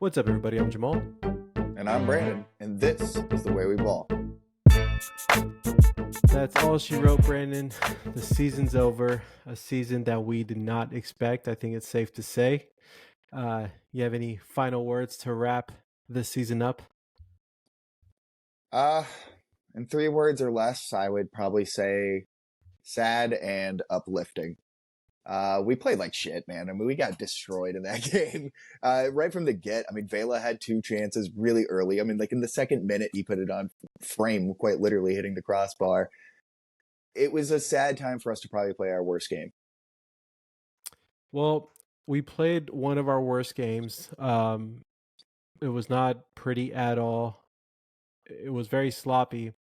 What's up, everybody? I'm Jamal. And I'm Brandon, and this is The Way We Ball. That's all she wrote, Brandon. The season's over. A season that we did not expect. I think it's safe to say. You have any final words to wrap this season up? In 3 words or less, I would probably say sad and uplifting. We played like shit, man. I mean, we got destroyed in that game. Right from the get. I mean, Vela had 2 chances really early. I mean, like in the second minute, he put it on frame, quite literally hitting the crossbar. It was a sad time for us to probably play our worst game. Well, we played one of our worst games. It was not pretty at all. It was very sloppy.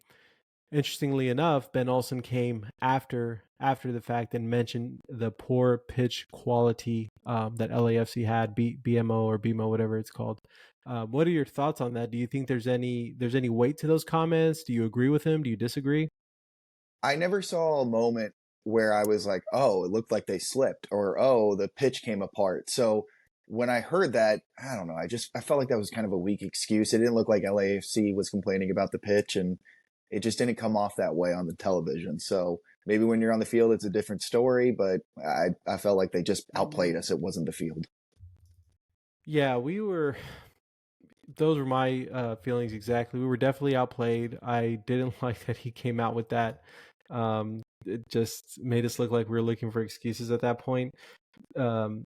Interestingly enough, Ben Olsen came after the fact and mentioned the poor pitch quality that LAFC had, BMO or BMO, whatever it's called. What are your thoughts on that? Do you think there's any weight to those comments? Do you agree with him? Do you disagree? I never saw a moment where I was like, oh, it looked like they slipped, or oh, the pitch came apart. So when I heard that, I don't know, I felt like that was kind of a weak excuse. It didn't look like LAFC was complaining about the pitch, and it just didn't come off that way on the television. So maybe when you're on the field, it's a different story, but I felt like they just outplayed us. It wasn't the field. Yeah, those were my feelings exactly. We were definitely outplayed. I didn't like that he came out with that. It just made us look like we were looking for excuses at that point. Um,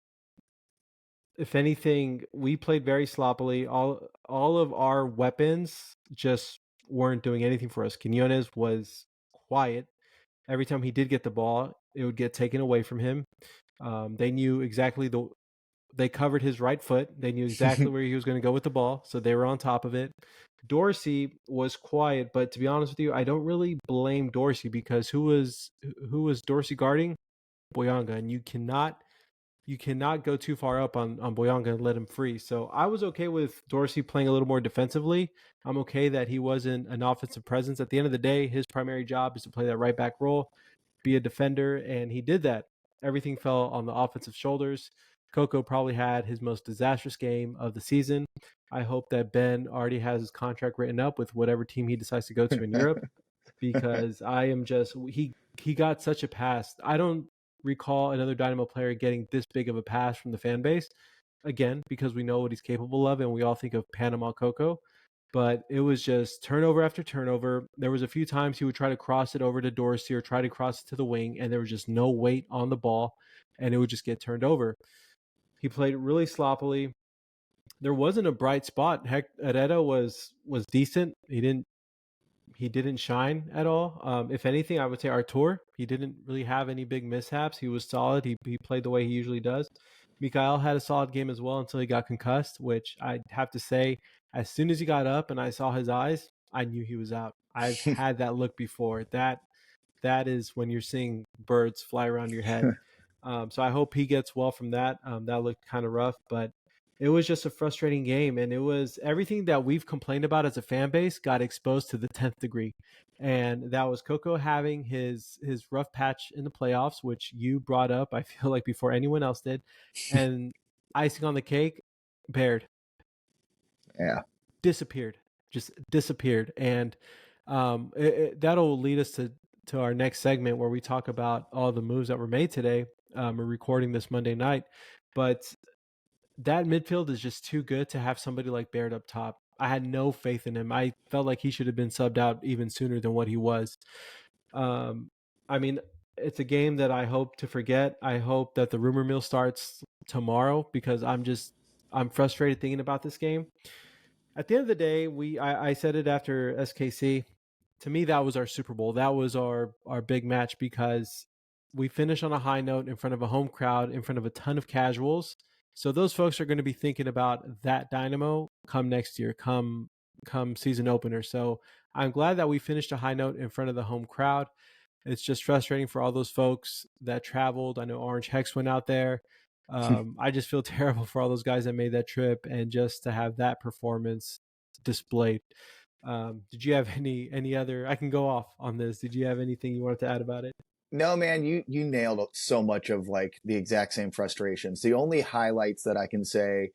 if anything, we played very sloppily. All of our weapons just weren't doing anything for us. Quinones was quiet. Every time he did get the ball, it would get taken away from him. They knew exactly they covered his right foot. They knew exactly where he was going to go with the ball, so they were on top of it. Dorsey was quiet, but to be honest with you, I don't really blame Dorsey because who was Dorsey guarding? Boyanga, and you cannot go too far up on Boyanga and let him free. So I was okay with Dorsey playing a little more defensively. I'm okay that he wasn't an offensive presence. At the end of the day, his primary job is to play that right back role, be a defender, and he did that. Everything fell on the offensive shoulders. Coco probably had his most disastrous game of the season. I hope that Ben already has his contract written up with whatever team he decides to go to in Europe because I am just he got such a pass. I don't recall another Dynamo player getting this big of a pass from the fan base. Again, because we know what he's capable of, and we all think of Panama Coco. But it was just turnover after turnover. There was a few times he would try to cross it over to Dorsey or try to cross it to the wing, and there was just no weight on the ball, and it would just get turned over. He played really sloppily. There wasn't a bright spot. Heck, Herrera was decent. He didn't shine at all. If anything, I would say Artur. He didn't really have any big mishaps. He was solid. He played the way he usually does. Mikael had a solid game as well until he got concussed, which I have to say, as soon as he got up and I saw his eyes, I knew he was out. I've had that look before. That is when you're seeing birds fly around your head. So I hope he gets well from that. That looked kind of rough, but it was just a frustrating game, and it was everything that we've complained about as a fan base got exposed to the 10th degree. And that was Coco having his rough patch in the playoffs, which you brought up, I feel like before anyone else did. And icing on the cake, Baird Yeah. disappeared, just disappeared. And that'll lead us to our next segment where we talk about all the moves that were made today. We're recording this Monday night, but that midfield is just too good to have somebody like Baird up top. I had no faith in him. I felt like he should have been subbed out even sooner than what he was. Um, I mean, it's a game that I hope to forget. I hope that the rumor mill starts tomorrow because I'm frustrated thinking about this game. At the end of the day, I said it after SKC. To me, that was our Super Bowl. That was our big match because we finished on a high note in front of a home crowd, in front of a ton of casuals. So those folks are going to be thinking about that Dynamo come next year, come season opener. So I'm glad that we finished a high note in front of the home crowd. It's just frustrating for all those folks that traveled. I know Orange Hex went out there. I just feel terrible for all those guys that made that trip and just to have that performance displayed. Did you have any other? I can go off on this. Did you have anything you wanted to add about it? No, man, you nailed so much of like the exact same frustrations. The only highlights that I can say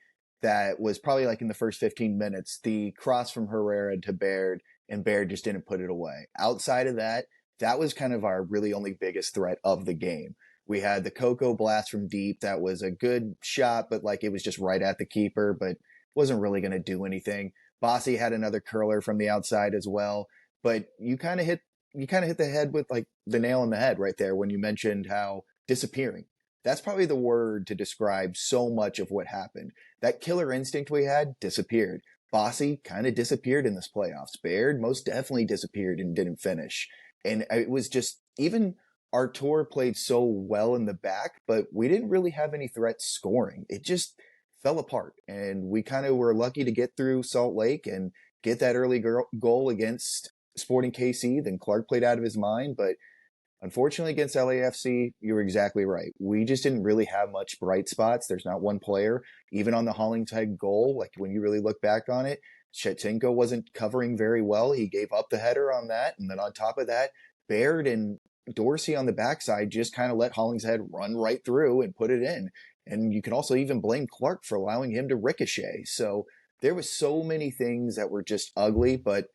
that was probably like in the first 15 minutes, the cross from Herrera to Baird, and Baird just didn't put it away. Outside of that, that was kind of our really only biggest threat of the game. We had the Coco blast from deep. That was a good shot, but like it was just right at the keeper, but wasn't really going to do anything. Bossy had another curler from the outside as well, but you kind of hit the head with like the nail on the head right there when you mentioned how disappearing. That's probably the word to describe so much of what happened. That killer instinct we had disappeared. Bossy kind of disappeared in this playoffs. Baird most definitely disappeared and didn't finish. And it was just, even Artur played so well in the back, but we didn't really have any threats scoring. It just fell apart. And we kind of were lucky to get through Salt Lake and get that early goal against Sporting KC. Then Clark played out of his mind. But unfortunately, against LAFC, you were exactly right. We just didn't really have much bright spots. There's not one player, even on the Hollingshead goal. Like when you really look back on it, Shevchenko wasn't covering very well. He gave up the header on that. And then on top of that, Baird and Dorsey on the backside just kind of let Hollingshead run right through and put it in. And you can also even blame Clark for allowing him to ricochet. So there was so many things that were just ugly, but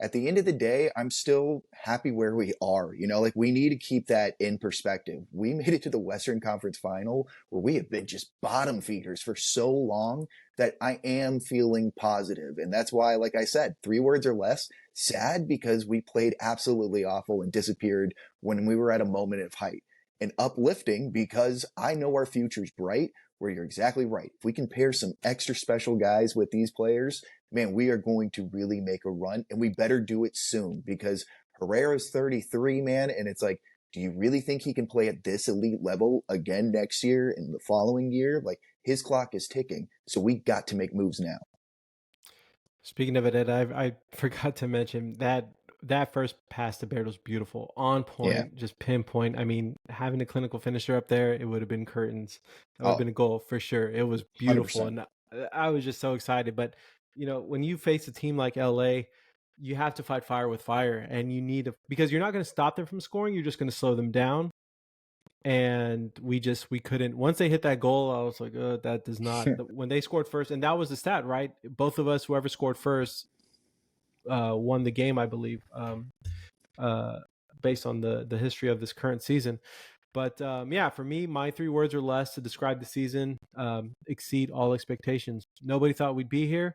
at the end of the day, I'm still happy where we are. You know, like we need to keep that in perspective. We made it to the Western Conference Final where we have been just bottom feeders for so long that I am feeling positive. And that's why, like I said, 3 words or less, sad because we played absolutely awful and disappeared when we were at a moment of height. And uplifting because I know our future's bright, where you're exactly right. If we can pair some extra special guys with these players, man, we are going to really make a run, and we better do it soon because Herrera's 33, man, and it's like, do you really think he can play at this elite level again next year and the following year? Like, his clock is ticking, so we got to make moves now. Speaking of it, Ed, I forgot to mention that first pass to Baird was beautiful, on Yeah. point, just pinpoint. I mean, having a clinical finisher up there, it would have been curtains. That would have Oh, been a goal for sure. It was beautiful, 100%. and I was just so excited. But you know, when you face a team like LA, you have to fight fire with fire, and you need to, because you're not going to stop them from scoring. You're just going to slow them down. And we couldn't. Once they hit that goal, I was like, that does not. When they scored first, and that was the stat, right? Both of us, whoever scored first, won the game, I believe, uh, based on the history of this current season. But yeah, for me, my 3 words or less to describe the season: exceed all expectations. Nobody thought we'd be here.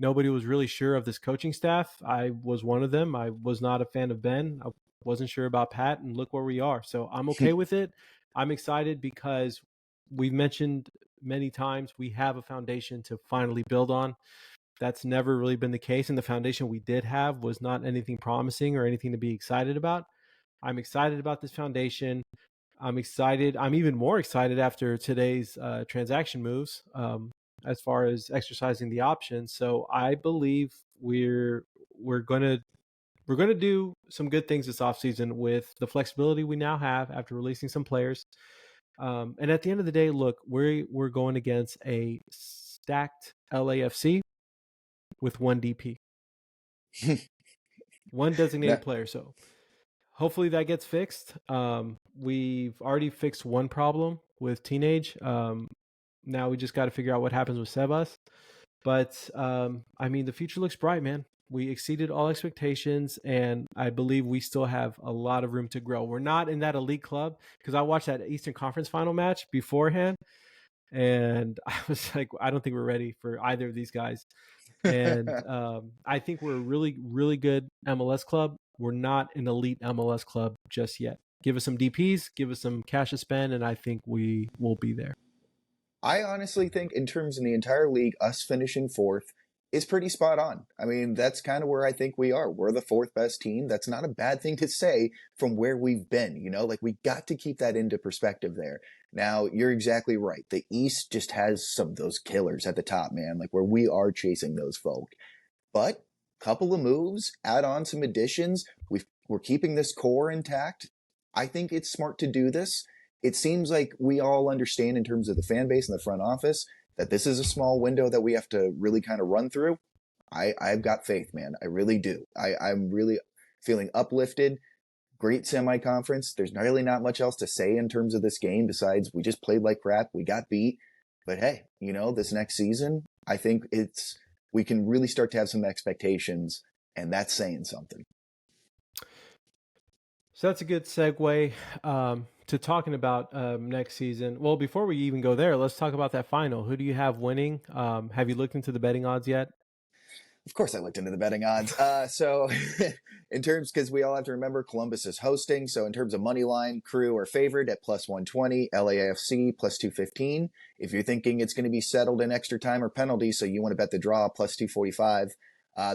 Nobody was really sure of this coaching staff. I was one of them. I was not a fan of Ben. I wasn't sure about Pat, and look where we are. So I'm okay with it. I'm excited because we mentioned many times we have a foundation to finally build on. That's never really been the case. And the foundation we did have was not anything promising or anything to be excited about. I'm excited about this foundation. I'm excited. I'm even more excited after today's transaction moves, as far as exercising the options. So I believe we're gonna we're gonna do some good things this offseason with the flexibility we now have after releasing some players. And at the end of the day, look, we're going against a stacked LAFC with one DP, one No, designated player. So hopefully that gets fixed. We've already fixed one problem with teenage. Now we just got to figure out what happens with Sebas. But I mean, the future looks bright, man. We exceeded all expectations, and I believe we still have a lot of room to grow. We're not in that elite club because I watched that Eastern Conference final match beforehand, and I was like, I don't think we're ready for either of these guys. And I think we're a really, really good MLS club. We're not an elite MLS club just yet. Give us some DPs, give us some cash to spend, and I think we will be there. I honestly think, in terms of the entire league, us finishing fourth is pretty spot on. I mean, that's kind of where I think we are. We're the 4th best team. That's not a bad thing to say from where we've been. You know, like we got to keep that into perspective there. Now, you're exactly right. The East just has some of those killers at the top, man, like where we are chasing those folk. But couple of moves, add on some additions. We're keeping this core intact. I think it's smart to do this. It seems like we all understand, in terms of the fan base and the front office, that this is a small window that we have to really kind of run through. I've got faith, man. I really do. I'm really feeling uplifted. Great semi-conference. There's really not much else to say in terms of this game besides we just played like crap. We got beat. But hey, you know, this next season, I think we can really start to have some expectations, and that's saying something. So that's a good segue to talking about next season. Well, before we even go there, let's talk about that final. Who do you have winning? Have you looked into the betting odds yet? Of course, I looked into the betting odds. So, in terms, because we all have to remember Columbus is hosting. So, in terms of money line, Crew are favored at plus 120, LAFC plus 215. If you're thinking it's going to be settled in extra time or penalty, so you want to bet the draw plus 245.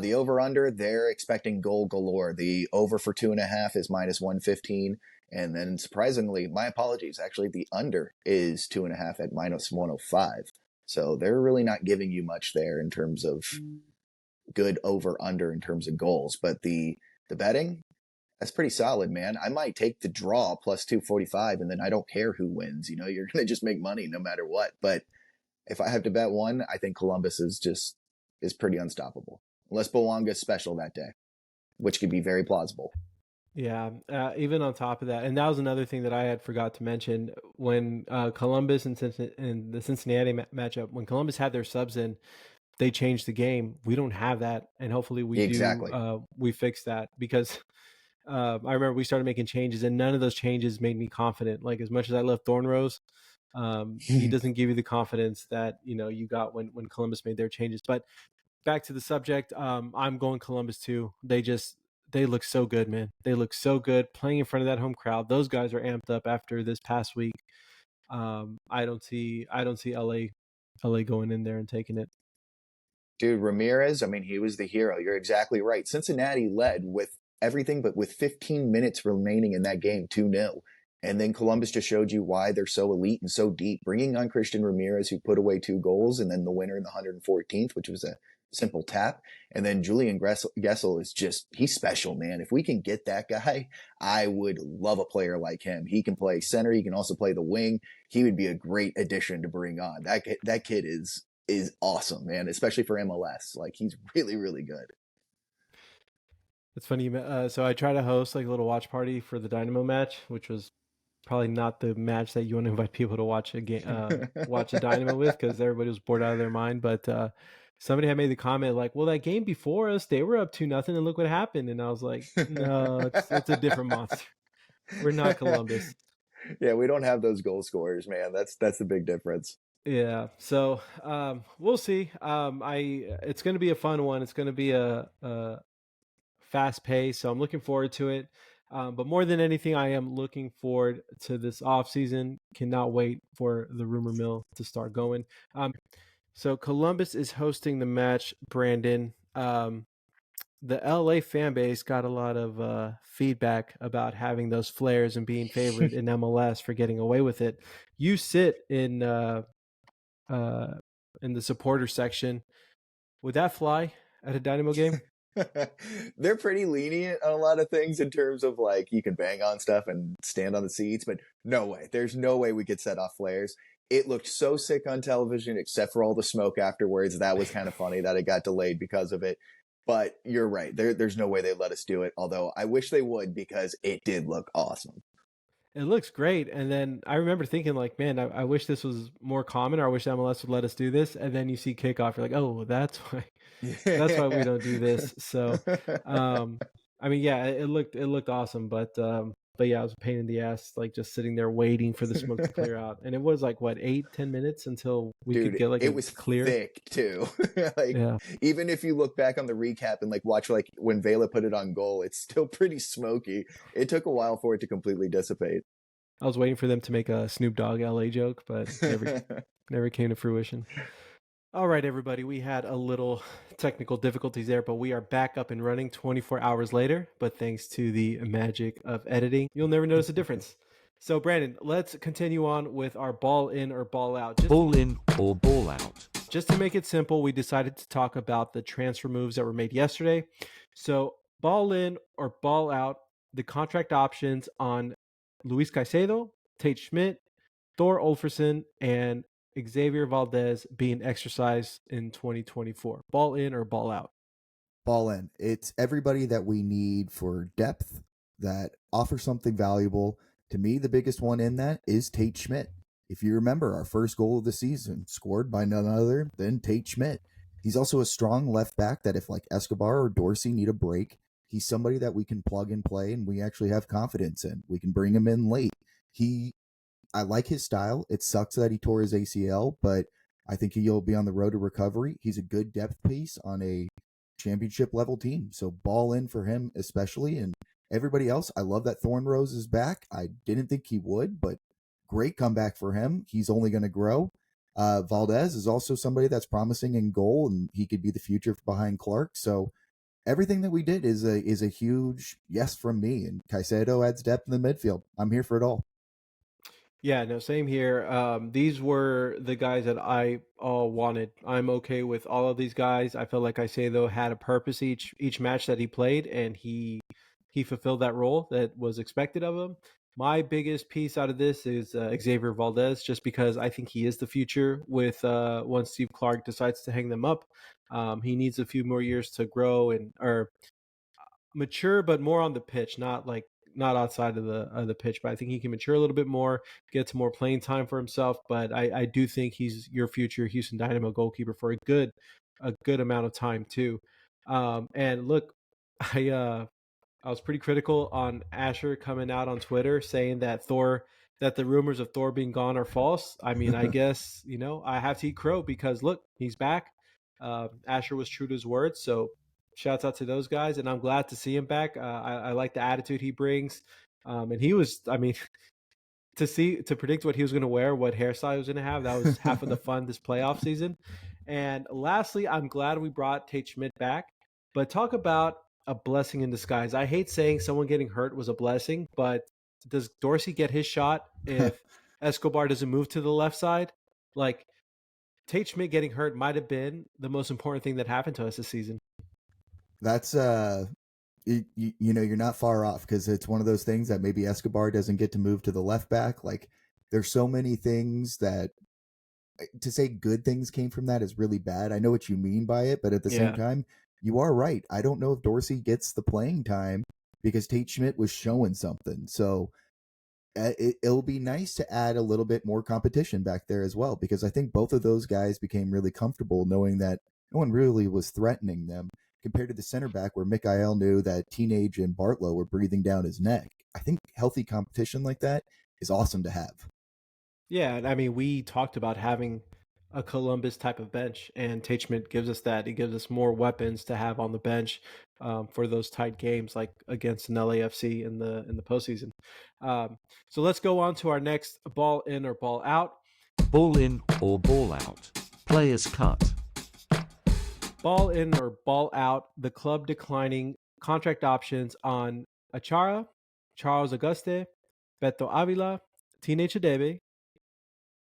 The over under, they're expecting goal galore. The over for 2.5 is minus 115. And then surprisingly, my apologies, actually, the under is 2.5 at minus 105. So, they're really not giving you much there in terms of good over under in terms of goals. But the betting, that's pretty solid, man. I might take the draw plus 245, and then I don't care who wins. You're going to just make money no matter what. But if I have to bet one, I think Columbus is pretty unstoppable. Unless Bowanga's special that day, which could be very plausible. Yeah, even on top of that, and that was another thing that I had forgot to mention when Columbus and the Cincinnati matchup. When Columbus had their subs in, they changed the game. We don't have that, and hopefully we do. Exactly. We fix that because I remember we started making changes, and none of those changes made me confident. Like as much as I love Thornrose, he doesn't give you the confidence that you got when Columbus made their changes. But back to the subject, I'm going Columbus too. They look so good, man. They look so good playing in front of that home crowd. Those guys are amped up after this past week. I don't see LA going in there and taking it. Dude, Ramirez, I mean, he was the hero. You're exactly right. Cincinnati led with everything, but with 15 minutes remaining in that game, 2-0. And then Columbus just showed you why they're so elite and so deep. Bringing on Christian Ramirez, who put away 2 goals, and then the winner in the 114th, which was a simple tap. And then Julian Gessel is he's special, man. If we can get that guy, I would love a player like him. He can play center. He can also play the wing. He would be a great addition to bring on. That kid is awesome, man, especially for MLS. Like he's really, really good. It's funny. So I try to host like a little watch party for the Dynamo match, which was probably not the match that you want to invite people to watch a game, watch a Dynamo with, because everybody was bored out of their mind. But somebody had made the comment like, "Well, that game before us, they were up 2-0, and look what happened." And I was like, "No, it's a different monster. We're not Columbus." Yeah, we don't have those goal scorers, man. That's the big difference. Yeah. So we'll see. It's going to be a fun one. It's going to be a fast pace, so I'm looking forward to it. But more than anything, I am looking forward to this off season. Cannot wait for the rumor mill to start going. So Columbus is hosting the match, Brandon. The LA fan base got a lot of feedback about having those flares and being favored in MLS for getting away with it. You sit uh, in the supporter section. Would that fly at a Dynamo game? They're pretty lenient on a lot of things in terms of like you can bang on stuff and stand on the seats, but no way. There's no way we could set off flares. It looked so sick on television, except for all the smoke afterwards. That was kind of funny that it got delayed because of it. But you're right. There's no way they let us do it. Although I wish they would because it did look awesome. It looks great. And then I remember thinking, like, man, I wish this was more common, or I wish MLS would let us do this. And then you see kickoff, you're like, oh, that's why we don't do this. So, um, I mean, yeah, it looked awesome, but yeah, it was a pain in the ass, like just sitting there waiting for the smoke to clear out. And it was like what 8-10 minutes until we could Dude, get like it a was clear. thick too. Like Yeah, even if you look back on the recap and like watch like when Vela put it on goal, it's still pretty smoky. It took a while for it to completely dissipate. I was waiting for them to make a Snoop Dogg LA joke, but never came to fruition. All right, everybody. We had a little technical difficulties there, but we are back up and running 24 hours later. But thanks to the magic of editing, you'll never notice a difference. So, Brandon, let's continue on with our ball in or ball out. Ball in or ball out. Just to make it simple, we decided to talk about the transfer moves that were made yesterday. So, ball in or ball out, the contract options on Luis Caicedo, Tate Schmidt, Thor Olferson, and Xavier Valdez being exercised in 2024. Ball in or ball out? Ballin. It's everybody that we need for depth that offers something valuable. To me, the biggest one in that is Tate Schmidt. If you remember, our first goal of the season scored by none other than Tate Schmidt. He's also a strong left back that if like Escobar or Dorsey need a break, he's somebody that we can plug and play and we actually have confidence in. We can bring him in late. I like his style. It sucks that he tore his ACL, but I think he'll be on the road to recovery. He's a good depth piece on a championship level team. So ball in for him, especially. And everybody else, I love that Thornrose is back. I didn't think he would, but great comeback for him. He's only going to grow. Valdez is also somebody that's promising in goal, and he could be the future behind Clark. So everything that we did is a huge yes from me. And Caicedo adds depth in the midfield. I'm here for it all. Yeah, no, same here. These were the guys that I all wanted. I'm okay with all of these guys. I feel like Caicedo had a purpose each match that he played, and he fulfilled that role that was expected of him. My biggest piece out of this is Xavier Valdez, just because I think he is the future. With once Steve Clark decides to hang them up, he needs a few more years to grow and or mature, but more on the pitch, not outside of the pitch. But I think he can mature a little bit more, get some more playing time for himself. But I do think he's your future Houston Dynamo goalkeeper for a good amount of time too. And look, I I was pretty critical on Asher coming out on Twitter saying that the rumors of Thor being gone are false. I mean, I guess I have to eat crow because look, he's back. Asher was true to his word, so shouts out to those guys, and I'm glad to see him back. I like the attitude he brings, and he was. I mean, to predict what he was going to wear, what hairstyle he was going to have, that was half of the fun this playoff season. And lastly, I'm glad we brought Tate Schmidt back. But talk about a blessing in disguise. I hate saying someone getting hurt was a blessing, but does Dorsey get his shot if Escobar doesn't move to the left side? Like Tate Schmidt getting hurt might have been the most important thing that happened to us this season. That's you're not far off because it's one of those things that maybe Escobar doesn't get to move to the left back. Like there's so many things that to say good things came from that is really bad. I know what you mean by it, but at the same Yeah. time, you are right. I don't know if Dorsey gets the playing time because Tate Schmidt was showing something. So it'll be nice to add a little bit more competition back there as well because I think both of those guys became really comfortable knowing that no one really was threatening them compared to the center back where Mikael knew that Teenage and Bartlow were breathing down his neck. I think healthy competition like that is awesome to have. Yeah, and I mean, we talked about having a Columbus type of bench, and Tate Schmidt gives us that. He gives us more weapons to have on the bench for those tight games, like against an LAFC in the postseason. So let's go on to our next ball in or ball out. Ball in or ball out. Players cut. Ball in or ball out. The club declining contract options on Achara, Charles Auguste, Beto Avila, Teenage Adebe,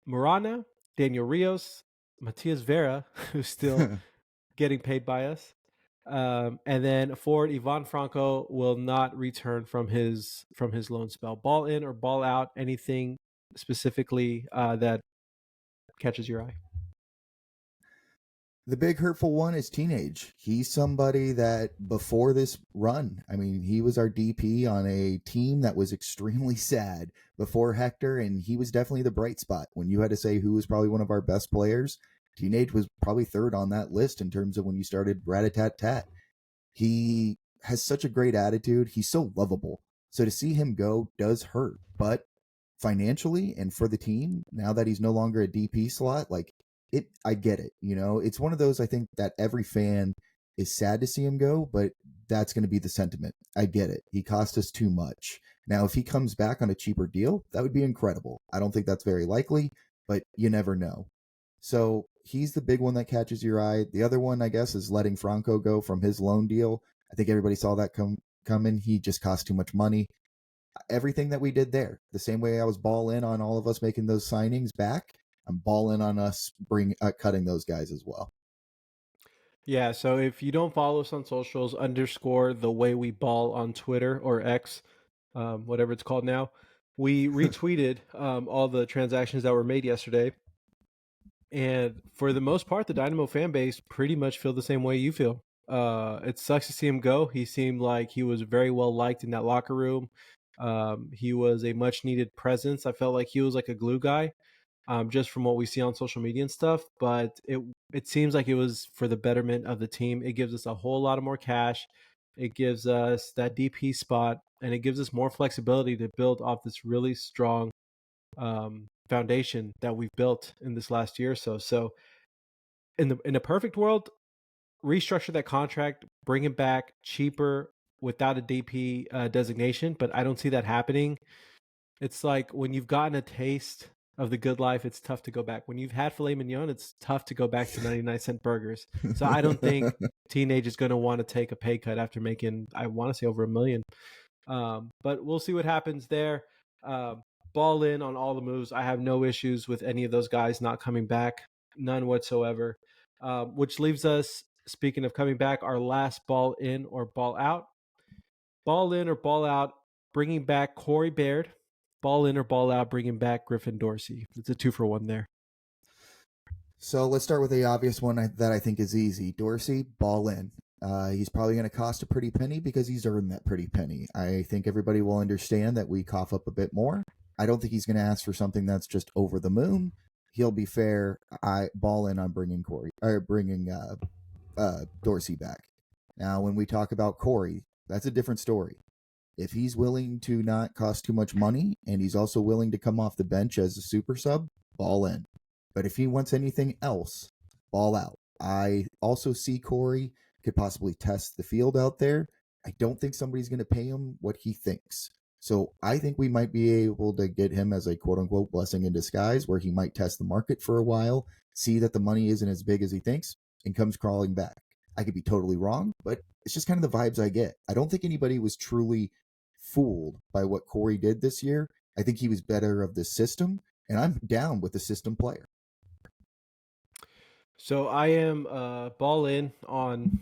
Morana, Daniel Rios, Matias Vera, who's still getting paid by us. And then forward Ivan Franco will not return from his loan spell. Ball in or ball out? Anything specifically that catches your eye? The big hurtful one is Teenage. He's somebody that before this run, I mean, he was our DP on a team that was extremely sad before Hector, and he was definitely the bright spot. When you had to say who was probably one of our best players, Teenage was probably third on that list in terms of when you started rat-a-tat-tat. He has such a great attitude. He's so lovable. So to see him go does hurt, but financially and for the team, now that he's no longer a DP slot, like I get it. It's one of those I think that every fan is sad to see him go, but that's going to be the sentiment. I get it. He cost us too much. Now, if he comes back on a cheaper deal, that would be incredible. I don't think that's very likely, but you never know. So he's the big one that catches your eye. The other one, I guess, is letting Franco go from his loan deal. I think everybody saw that coming. He just cost too much money. Everything that we did there, the same way I was ball in on all of us making those signings back, I'm balling on us cutting those guys as well. Yeah, so if you don't follow us on socials, underscore the way we ball on Twitter or X, whatever it's called now. We retweeted all the transactions that were made yesterday. And for the most part, the Dynamo fan base pretty much feel the same way you feel. It sucks to see him go. He seemed like he was very well liked in that locker room. He was a much needed presence. I felt like he was like a glue guy. just from what we see on social media and stuff. But it seems like it was for the betterment of the team. It gives us a whole lot of more cash. It gives us that DP spot, and it gives us more flexibility to build off this really strong foundation that we've built in this last year or so. So in a perfect world, restructure that contract, bring him back cheaper without a DP designation. But I don't see that happening. It's like when you've gotten a taste of the good life, it's tough to go back. When you've had filet mignon, it's tough to go back to 99-cent burgers. So I don't think Teenage is going to want to take a pay cut after making, I want to say, over $1 million. But we'll see what happens there. Ballin on all the moves. I have no issues with any of those guys not coming back, none whatsoever. Which leaves us, speaking of coming back, our last ball in or ball out. Ball in or ball out, bringing back Corey Baird. Ball in or ball out, bringing back Griffin Dorsey. It's a 2-for-1 there. So let's start with the obvious one that I think is easy. Dorsey, ball in. He's probably going to cost a pretty penny because he's earned that pretty penny. I think everybody will understand that we cough up a bit more. I don't think he's going to ask for something that's just over the moon. He'll be fair. I ball in on bringing Dorsey back. Now, when we talk about Corey, that's a different story. If he's willing to not cost too much money and he's also willing to come off the bench as a super sub, ball in. But if he wants anything else, ball out. I also see Corey could possibly test the field out there. I don't think somebody's going to pay him what he thinks. So I think we might be able to get him as a quote unquote blessing in disguise where he might test the market for a while, see that the money isn't as big as he thinks, and comes crawling back. I could be totally wrong, but it's just kind of the vibes I get. I don't think anybody was truly fooled by what Corey did this year. I think he was better of the system, and I'm down with the system player. So I am ball in on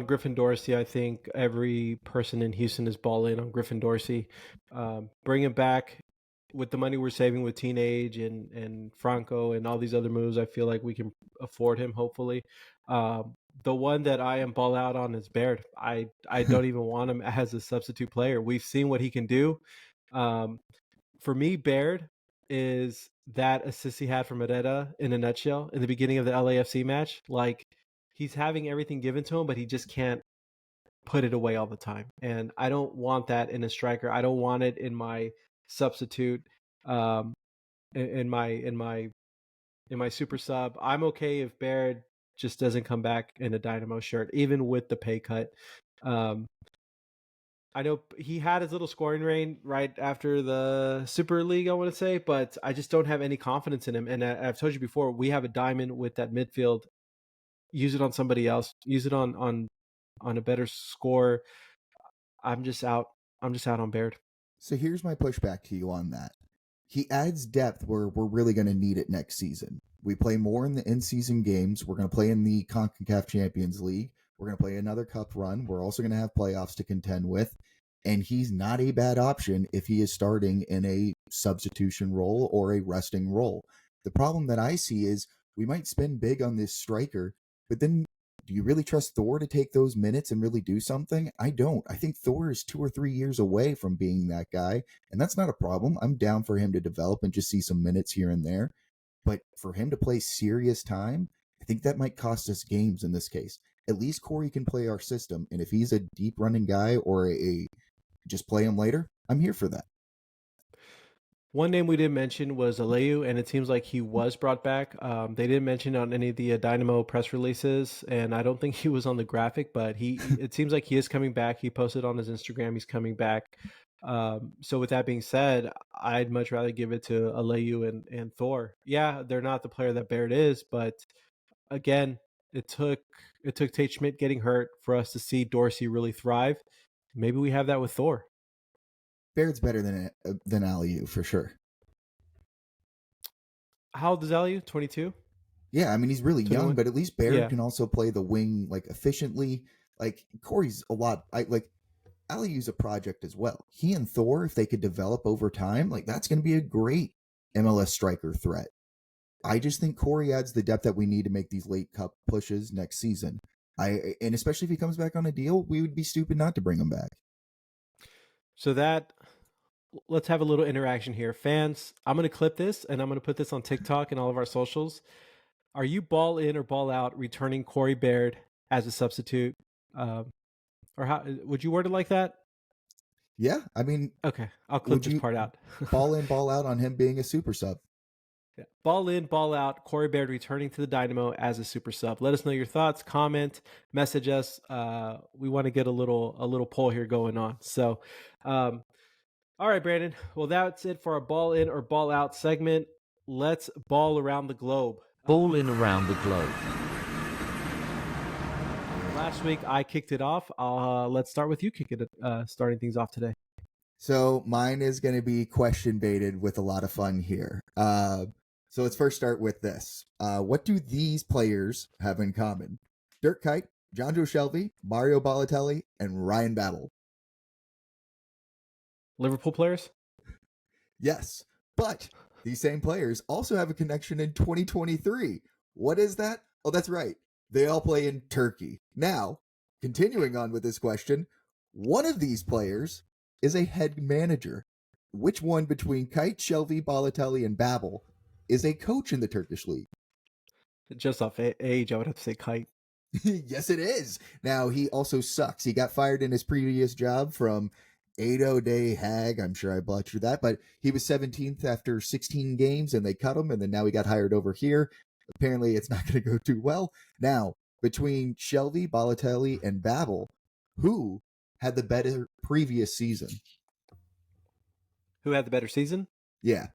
Griffin Dorsey. I think every person in Houston is ball in on Griffin Dorsey. Bring him back with the money we're saving with Teenage and Franco and all these other moves. I feel like we can afford him, hopefully. The one that I am ball out on is Baird. I don't even want him as a substitute player. We've seen what he can do. For me, Baird is that assist he had from Herrera in a nutshell in the beginning of the LAFC match. Like, he's having everything given to him, but he just can't put it away all the time. And I don't want that in a striker. I don't want it in my substitute, in my super sub. I'm okay if Baird just doesn't come back in a Dynamo shirt, even with the pay cut. I know he had his little scoring reign right after the Super League, I want to say, but I just don't have any confidence in him. And I've told you before, we have a diamond with that midfield. Use it on somebody else. Use it on a better score. I'm just out on Baird. So here's my pushback to you on that. He adds depth where we're really going to need it next season. We play more in the in-season games. We're going to play in the CONCACAF Champions League. We're going to play another cup run. We're also going to have playoffs to contend with. And he's not a bad option if he is starting in a substitution role or a resting role. The problem that I see is we might spend big on this striker, but then do you really trust Thor to take those minutes and really do something? I don't. I think Thor is 2 or 3 years away from being that guy, and that's not a problem. I'm down for him to develop and just see some minutes here and there. But for him to play serious time, I think that might cost us games in this case. At least Corey can play our system, and if he's a deep running guy or a just play him later, I'm here for that. One name we didn't mention was Aleyu, and it seems like he was brought back. They didn't mention on any of the Dynamo press releases, and I don't think he was on the graphic, but it seems like he is coming back. He posted on his Instagram he's coming back. So with that being said, I'd much rather give it to Aleyu and Thor. Yeah, they're not the player that Baird is, but again, it took Tate Schmidt getting hurt for us to see Dorsey really thrive. Maybe we have that with Thor. Baird's better than Aliu for sure. How old is Aliu? 22? Yeah, I mean he's really 21? young, but at least Baird can also play the wing like efficiently. Like Corey's a lot. Aliu's a project as well. He and Thor, if they could develop over time, like that's going to be a great MLS striker threat. I just think Corey adds the depth that we need to make these late cup pushes next season. And especially if he comes back on a deal, we would be stupid not to bring him back. So that let's have a little interaction here. Fans, I'm going to clip this and I'm going to put this on TikTok and all of our socials. Are you ball in or ball out returning Corey Baird as a substitute? Or how would you word it like that? Yeah, I mean, Okay, I'll clip would this you part out. ball in, ball out on him being a super sub? Yeah. Ball in, ball out. Corey Baird returning to the Dynamo as a super sub. Let us know your thoughts. Comment, message us. We want to get a little poll here going on. So, all right, Brandon. Well, that's it for our ball in or ball out segment. Let's ball around the globe. Ballin' around the globe. Last week I kicked it off. Let's start with you starting things off today. So mine is going to be question baited with a lot of fun here. So let's first start with this. What do these players have in common? Dirk Kuyt, John Joe Shelby, Mario Balotelli, and Ryan Babel. Liverpool players? Yes, but these same players also have a connection in 2023. What is that? Oh, that's right. They all play in Turkey. Now, continuing on with this question, one of these players is a head manager. Which one between Kuyt, Shelby, Balotelli, and Babel is a coach in the Turkish league? Just off age, I would have to say Kite. Yes, it is. Now, he also sucks. He got fired in his previous job from Ado Day Hag. I'm sure I butchered that, but he was 17th after 16 games and they cut him, and then now he got hired over here. Apparently, it's not going to go too well. Now, between Shelby, Balotelli, and Babel, who had the better previous season? Who had the better season? Yeah.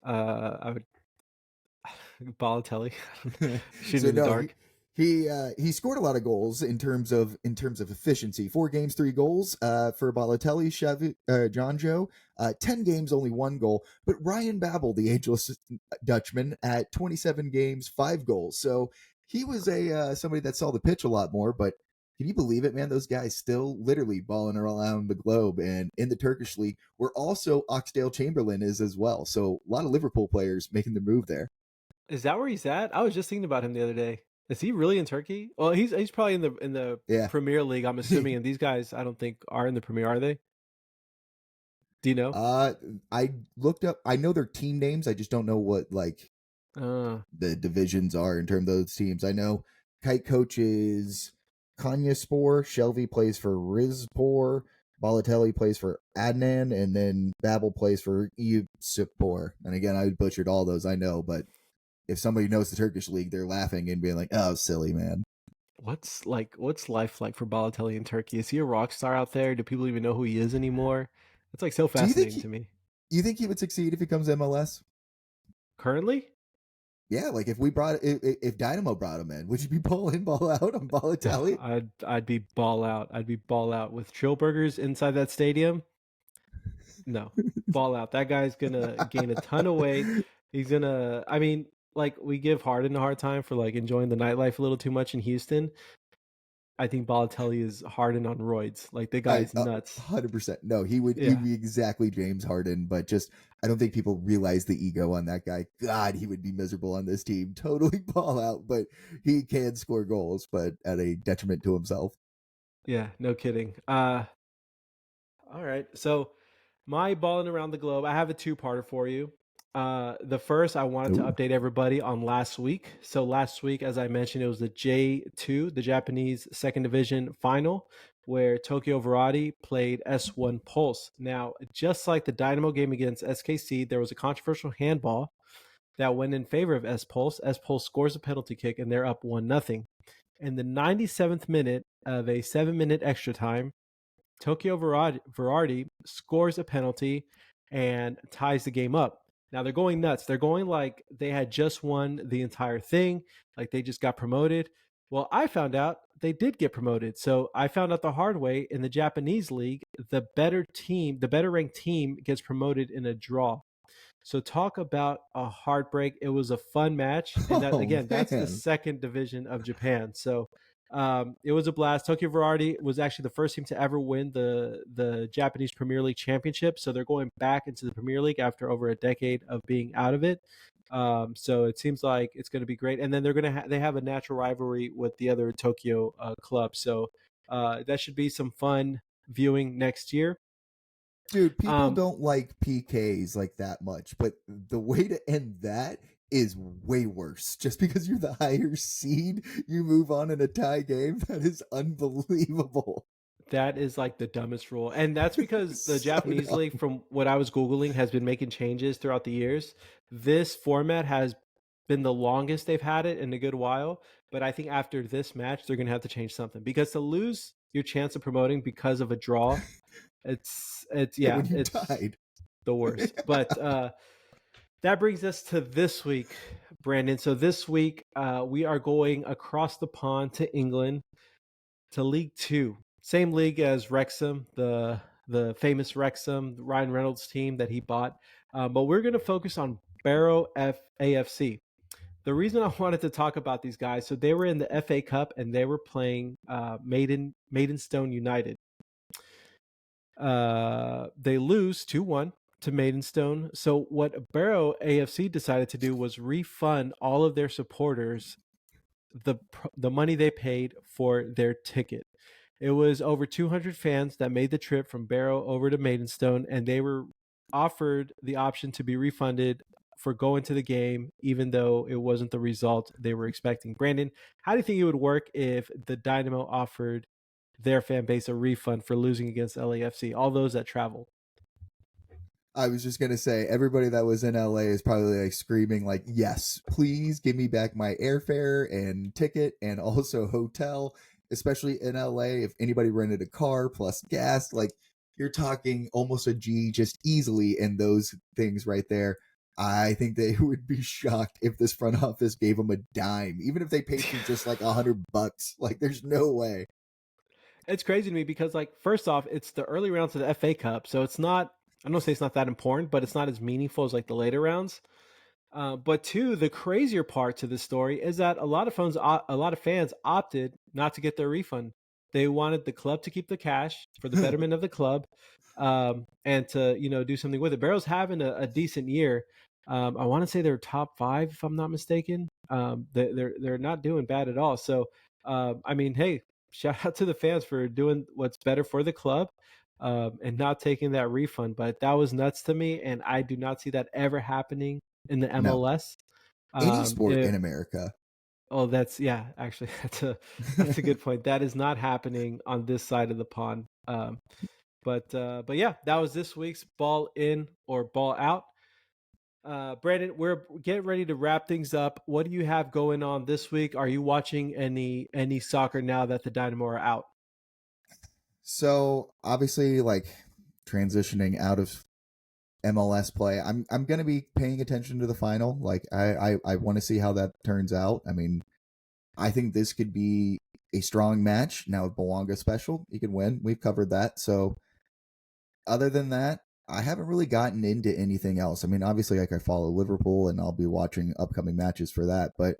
I would Balotelli. Shooting So in the no, dark. he scored a lot of goals in terms of efficiency. 4 games, 3 goals for Balotelli, Chevy, John Joe. 10 games, only 1 goal. But Ryan Babel, the ageless Dutchman, at 27 games, 5 goals. So he was a somebody that saw the pitch a lot more. But can you believe it, man? Those guys still literally balling around the globe and in the Turkish league, where also Oxdale Chamberlain is as well. So a lot of Liverpool players making the move there. Is that where he's at? I was just thinking about him the other day. Is he really in Turkey? Well, he's probably in the Yeah. Premier League, I'm assuming. And these guys, I don't think are in the Premier, are they? Do you know? I looked up. I know their team names. I just don't know what like the divisions are in terms of those teams. I know Kite coaches Konyaspor, Shelby plays for Rizpor, Balotelli plays for Adnan, and then Babel plays for Eyüpspor. And again, I butchered all those, I know, but if somebody knows the Turkish league, they're laughing and being like, "Oh, silly man." What's life like for Balotelli in Turkey? Is he a rock star out there? Do people even know who he is anymore? It's like so Do you think fascinating to me. you think he would succeed if he comes MLS? Currently? Yeah, like if Dynamo brought him in, would you be ball in, ball out on Balotelli? I'd be ball out. I'd be ball out with chill burgers inside that stadium. No, ball out. That guy's gonna gain a ton of weight. He's gonna. I mean, like we give Harden a hard time for like enjoying the nightlife a little too much in Houston. I think Balotelli is Harden on roids. Like the guy's nuts. 100%. No, he'd Yeah. be exactly James Harden, but just I don't think people realize the ego on that guy. God, he would be miserable on this team. Totally ball out, but he can score goals, but at a detriment to himself. Yeah, no kidding. All right. So my balling around the globe, I have a two-parter for you. The first, I wanted to Ooh. update everybody on last week. So last week, as I mentioned, it was the J2, the Japanese second division final, where Tokyo Verratti played S1 Pulse. Now, just like the Dynamo game against SKC, there was a controversial handball that went in favor of S Pulse. S Pulse scores a penalty kick, and they're up 1-0. In the 97th minute of a 7-minute extra time, Tokyo Verratti scores a penalty and ties the game up. Now they're going nuts. They're going like they had just won the entire thing, like they just got promoted. Well, I found out they did get promoted. So I found out the hard way in the Japanese league, the better team, the better ranked team gets promoted in a draw. So talk about a heartbreak. It was a fun match. And that again, that's the second division of Japan. So it was a blast. Tokyo Verratti was actually the first team to ever win the Japanese Premier League championship. So they're going back into the Premier League after over a decade of being out of it. So it seems like it's going to be great. And then they have a natural rivalry with the other Tokyo club. So that should be some fun viewing next year. Dude, people Um, don't like PKs like that much, but the way to end that is way worse. Just because you're the higher seed, you move on in a tie game. That is unbelievable. that is like the dumbest rule. And that's because the So Japanese league, dumb. from what I was Googling, has been making changes throughout the years. This format has been the longest they've had it in a good while. But I think after this match, they're going to have to change something because to lose your chance of promoting because of a draw, Yeah, when you it's died. the worst. But that brings us to this week, Brandon. So this week, we are going across the pond to England to League Two, same league as Wrexham, the famous Wrexham, Ryan Reynolds team that he bought. But we're going to focus on Barrow AFC. The reason I wanted to talk about these guys, so they were in the FA Cup and they were playing Maidenstone United. They lose 2-1 to Maidenstone. So what Barrow AFC decided to do was refund all of their supporters the the money they paid for their ticket. It was over 200 fans that made the trip from Barrow over to Maidenstone, and they were offered the option to be refunded for going to the game, even though it wasn't the result they were expecting. Brandon, how do you think it would work if the Dynamo offered their fan base a refund for losing against LAFC, all those that traveled? I was just gonna say everybody that was in LA is probably like screaming like, yes, please give me back my airfare and ticket and also hotel, especially in LA. If anybody rented a car plus gas, like you're talking almost a G just easily in those things right there. I think they would be shocked if this front office gave them a dime, even if they paid you just like $100. Like there's no way. It's crazy to me because, like, first off, it's the early rounds of the FA Cup, so it's not. I don't say it's not that important, but it's not as meaningful as like the later rounds. But two, the crazier part to this story is that a lot of fans opted not to get their refund. They wanted the club to keep the cash for the betterment of the club, and to do something with it. Barrow's having a decent year. I want to say they're top five if I'm not mistaken. They're not doing bad at all. So I mean, hey, shout out to the fans for doing what's better for the club. And not taking that refund, but that was nuts to me, and I do not see that ever happening in the No, MLS. any sport If in America. oh, that's yeah, actually, that's a good point. That is not happening on this side of the pond. But yeah, that was this week's ball in or ball out. Brandon, we're getting ready to wrap things up. What do you have going on this week? Are you watching any soccer now that the Dynamo are out? So obviously, like transitioning out of MLS play, I'm gonna be paying attention to the final. Like I want to see how that turns out. I mean, I think this could be a strong match. Now with Belonga special, he could win. We've covered that. So other than that, I haven't really gotten into anything else. I mean, obviously, like I follow Liverpool and I'll be watching upcoming matches for that. But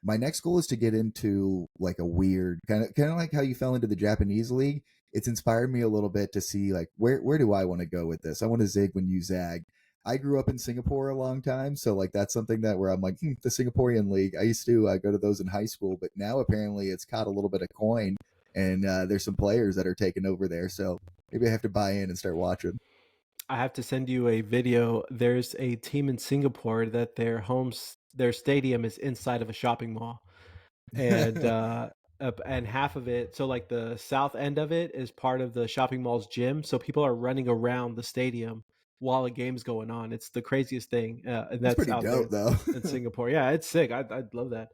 my next goal is to get into like a weird kind of like how you fell into the Japanese league. It's inspired me a little bit to see like where do I want to go with this? I want to zig when you zag. I grew up in Singapore a long time, so like that's something that where I'm like the Singaporean league. I used to go to those in high school, but now apparently it's caught a little bit of coin, and there's some players that are taking over there. So maybe I have to buy in and start watching. I have to send you a video. There's a team in Singapore that their stadium is inside of a shopping mall, and and half of it, so like the south end of it is part of the shopping mall's gym. So people are running around the stadium while a game's going on. It's the craziest thing, and That's that's pretty out there dope, though. in Singapore. Yeah, it's sick. I'd love that.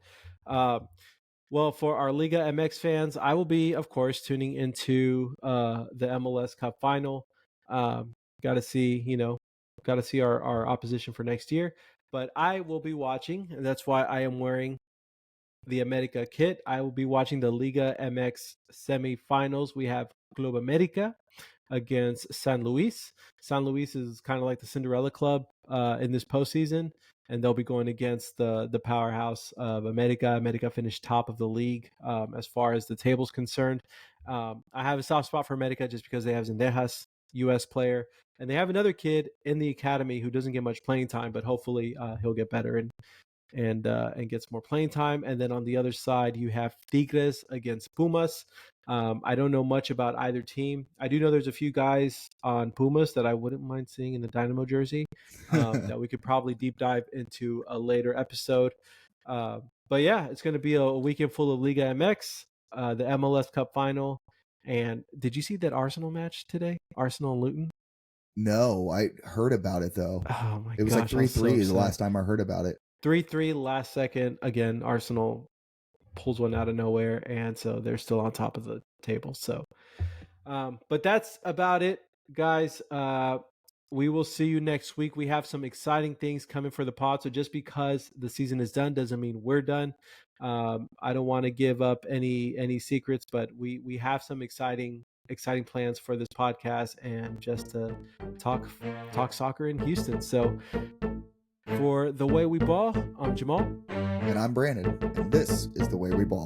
Um, well, for our Liga MX fans, I will be, of course, tuning into the MLS Cup final. Um, got to see, got to see our opposition for next year. But I will be watching, and that's why I am wearing the America kit. I will be watching the Liga MX semifinals. We have Club America against San Luis. San Luis is kind of like the Cinderella Club in this postseason, and they'll be going against the powerhouse of America. America finished top of the league as far as the table's concerned. I have a soft spot for America just because they have Zendejas, U.S. player, and they have another kid in the academy who doesn't get much playing time, but hopefully he'll get better. And and gets more playing time. And then on the other side, you have Tigres against Pumas. I don't know much about either team. I do know there's a few guys on Pumas that I wouldn't mind seeing in the Dynamo jersey that we could probably deep dive into a later episode. But yeah, it's going to be a weekend full of Liga MX, the MLS Cup final. And did you see that Arsenal match today? Arsenal and Luton? No, I heard about it though. Oh my It was gosh, like 3-3 is the last time I heard about it. 3-3 last second. Again, Arsenal pulls one out of nowhere, and so they're still on top of the table. So, but that's about it, guys. We will see you next week. We have some exciting things coming for the pod. So just because the season is done doesn't mean we're done. I don't want to give up any secrets, but we have some exciting plans for this podcast and just to talk soccer in Houston. So for The Way We Ball, I'm Jamal. And I'm Brandon, and this is The Way We Ball.